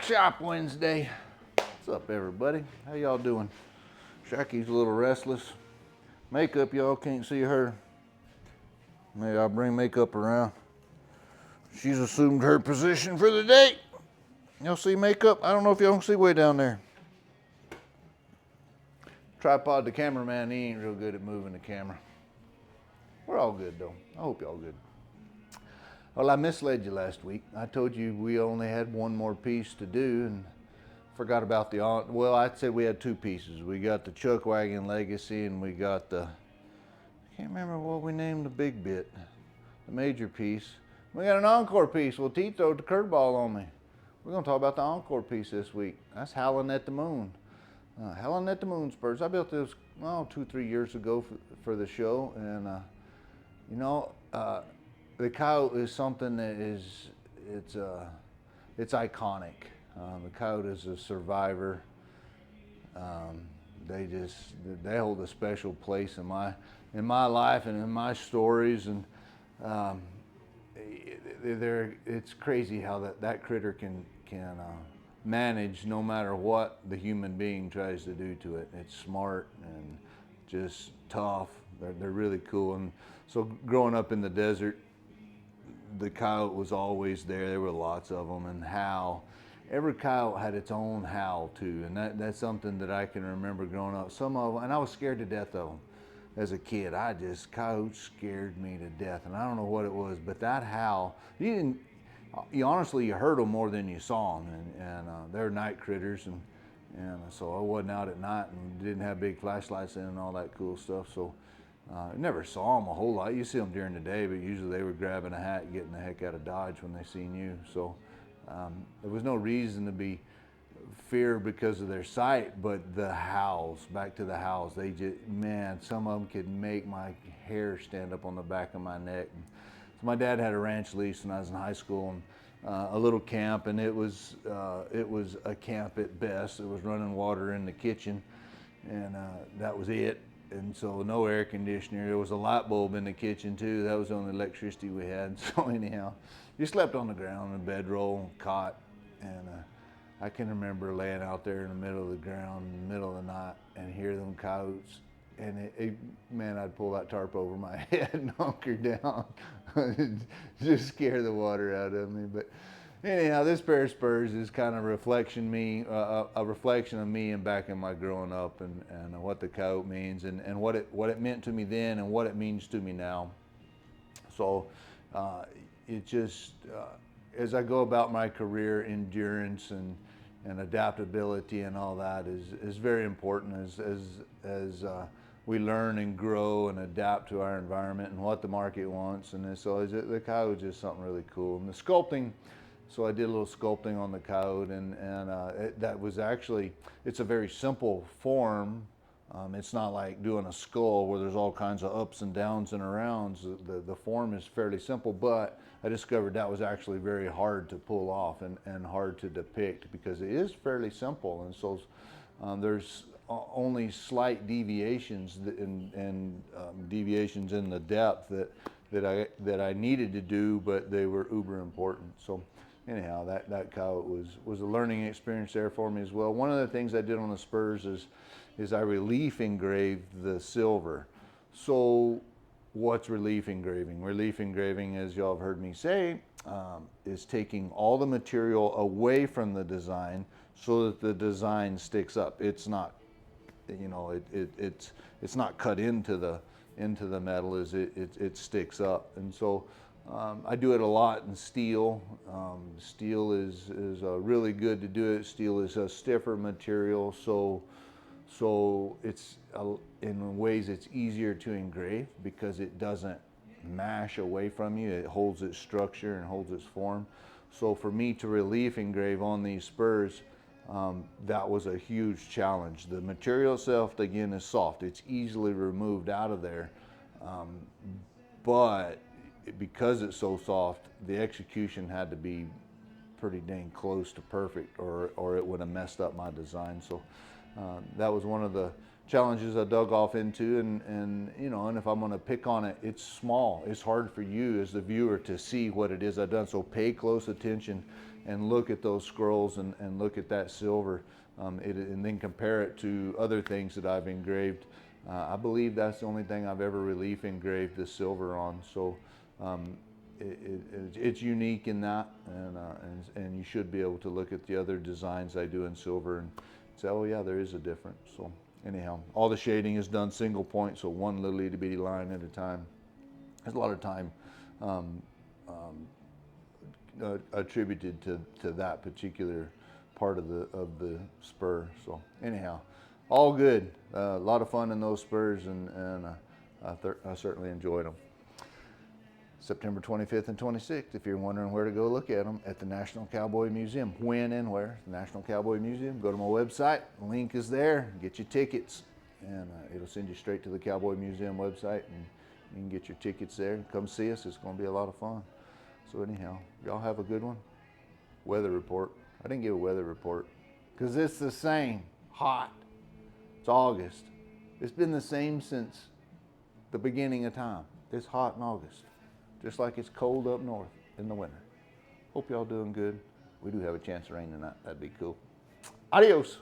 Workshop Wednesday. What's up, everybody? How y'all doing? Shacky's a little restless. Makeup, y'all can't see her. Maybe I'll bring makeup around. She's assumed her position for the day. Y'all see makeup? I don't know if y'all can see way down there. Tripod, the cameraman, he ain't real good at moving the camera. We're all good though. I hope y'all good. Well, I misled you last week. I told you we only had one more piece to do and forgot about the, well, I'd say we had two pieces. We got the Chuck Wagon Legacy and we got the, I can't remember what we named the big bit, the major piece. We got an encore piece. Well, T throwed the curveball on me. We're gonna talk about the encore piece this week. That's Howling at the Moon. Howling at the Moon Spurs. I built this, well, 2-3 years ago for the show, and you know, the Coyote is something that is, it's iconic. The Coyote is a survivor. They hold a special place in my life and in my stories, and it's crazy how that critter can manage no matter what the human being tries to do to it. It's smart and just tough. They're really cool. And so growing up in the desert, the coyote was always there. There were lots of them. And Howl, every coyote had its own howl too. And that's something that I can remember growing up. Some of them, and I was scared to death of them as a kid. Coyotes scared me to death. And I don't know what it was, but that howl, you honestly, you heard them more than you saw them. And they're night critters. And so I wasn't out at night and didn't have big flashlights in and all that cool stuff. So I never saw them a whole lot. You see them during the day, but usually they were grabbing a hat and getting the heck out of Dodge when they seen you. So there was no reason to be fear because of their sight, but the howls, back to the howls, they just, man, some of them could make my hair stand up on the back of my neck. So my dad had a ranch lease when I was in high school, and a little camp, and it was a camp at best. It was running water in the kitchen, and that was it. And so no air conditioner. There was a light bulb in the kitchen too. That was the only electricity we had. So anyhow, you slept on the ground in a bedroll, cot, and I can remember laying out there in the middle of the ground in the middle of the night and hear them coyotes. And man, I'd pull that tarp over my head and hunker down, just scare the water out of me. But anyhow, this pair of spurs is kind of a reflection of me and back in my growing up, and what the coyote means, and what it meant to me then and what it means to me now. So it just, as I go about my career, endurance and adaptability and all that is very important as we learn and grow and adapt to our environment and what the market wants. And so the coyote is just something really cool. And the sculpting, so I did a little sculpting on the coyote, and that was actually, it's a very simple form. It's not like doing a skull where there's all kinds of ups and downs and arounds. The form is fairly simple, but I discovered that was actually very hard to pull off and hard to depict because it is fairly simple. And so there's only slight deviations and deviations in the depth that I needed to do, but they were uber important. So anyhow, that coyote was a learning experience there for me as well. One of the things I did on the spurs is I relief engraved the silver. So what's relief engraving? Relief engraving, as y'all have heard me say, is taking all the material away from the design so that the design sticks up. It's not, you know, it's not cut into the metal, as it sticks up. And so I do it a lot in steel. Steel is really good to do it. Steel is a stiffer material, so it's in ways it's easier to engrave because it doesn't mash away from you. It holds its structure and holds its form. So for me to relief engrave on these spurs, that was a huge challenge. The material itself, again, is soft. It's easily removed out of there, but because it's so soft, the execution had to be pretty dang close to perfect, or it would have messed up my design. So that was one of the challenges I dug off into, and you know, and if I'm going to pick on it, it's small. It's hard for you as the viewer to see what it is I've done. So pay close attention and look at those scrolls and look at that silver, and then compare it to other things that I've engraved. I believe that's the only thing I've ever relief engraved the silver on. So it's unique in that, and you should be able to look at the other designs I do in silver and say, oh yeah, there is a difference. So anyhow, all the shading is done single point, so one little itty bitty line at a time. There's a lot of time attributed to that particular part of the spur. So anyhow, all good. A lot of fun in those spurs, and I certainly enjoyed them. September 25th and 26th, if you're wondering where to go look at them, at the National Cowboy Museum. When and where? The National Cowboy Museum. Go to my website, link is there, get your tickets, and it'll send you straight to the Cowboy Museum website, and you can get your tickets there. Come see us, it's going to be a lot of fun. So anyhow, y'all have a good one. Weather report. I didn't give a weather report because it's the same, hot. It's August. It's been the same since the beginning of time. It's hot in August, just like it's cold up north in the winter. Hope y'all doing good. We do have a chance of rain tonight. That'd be cool. Adios.